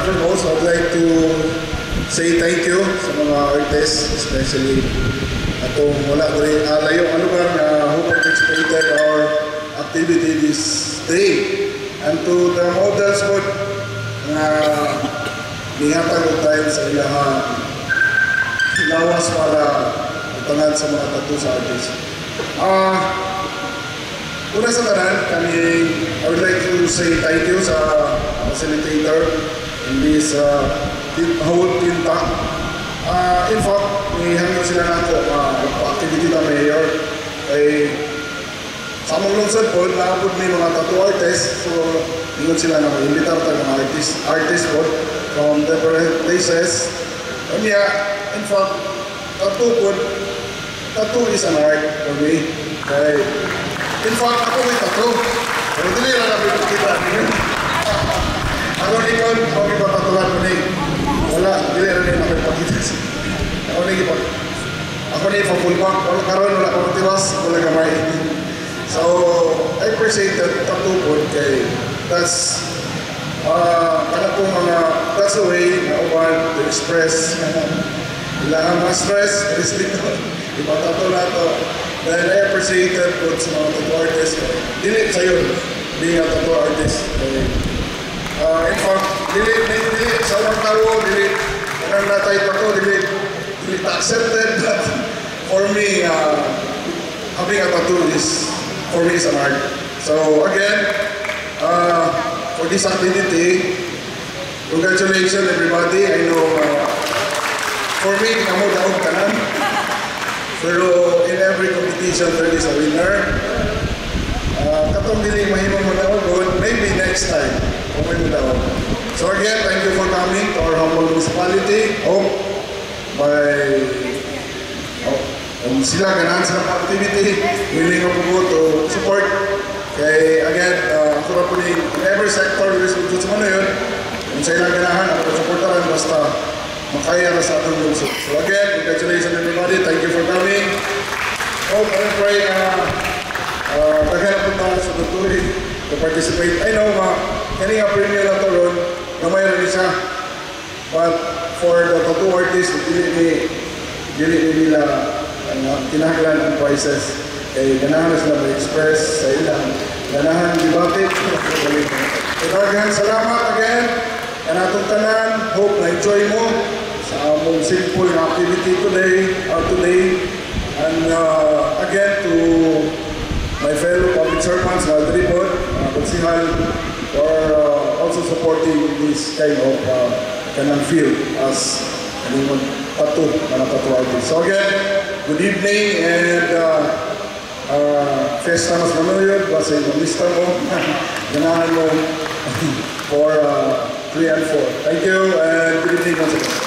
foremost, I'd like to say thank you sa mga artists, especially atong wala ko rin layo ang lugar na who participated our activity this day. And to the models po na nihatag ko tayo sa ilang lawas para utangan sa mga tattoo sa artists. Una sa tanan, I would like to say thank you sa facilitator in this whole tinta. In fact, hanggang sila na ako activity na mayor ay sa among lungsod po, naabot may mga tattoo artists. So, ingon sila na mag-imbitar tayo mga artist po from different places. And yeah, in fact, tattoo is an art for me. Okay. In fact, ako may tattoo. Pero dili lang namin kita. Ako ni Kon, ako may patatuhan ko ni. Wala, dili lang namin pakita. Ako ni pa-full back. Wala karoon, wala ka matiwas, wala kamay. So, I appreciate that tattoo po kay that's that's the way na uban to express ilang mga stress, dito, ipatato na to. Dahil I appreciate that po sa mga tattoo artists. Dili sa'yo, being a tattoo artist. In fact, dili sa mga tao, dili anong natay tattoo, dili accepted. But for me, having a tattoo is for me is an art. So again, for this activity, congratulations everybody. I know for me, kamo daog tanan. Pero in every competition there is a winner. Katong dili mahimo mo daog, maybe next time kung may mo daog. So again, thank you for coming to our humble municipality. Hope sila ganahan sa activity, willing ako po to support. Kaya again, ako na po in every sector, gusto sa mga yun, kung sa ilang ganahan, ako supportaran basta makaya na sa atong lungsod. So again, congratulations everybody, thank you for coming. Hope and pray na naghanap po tayo sa tutuloy to participate. I know, kanina premium na to ron, na mayroon isa. But for the tattoo artists, dili nila kinahanglan ang prices. Kaya ganahan na sila ma-express sa ilang ganahan debate. Kaya salamat again. Yan atong tanan. Hope na-enjoy mo sa among simple activity today. And again to my fellow public servants, Madripod, Konsihal, for also supporting this kind of kanang field as tattoo, tattoo artist. So again, good evening and Fiesta Mas Manuyod, basta yung lista mo, ganahan mo for 3 and 4. Thank you and good evening once again.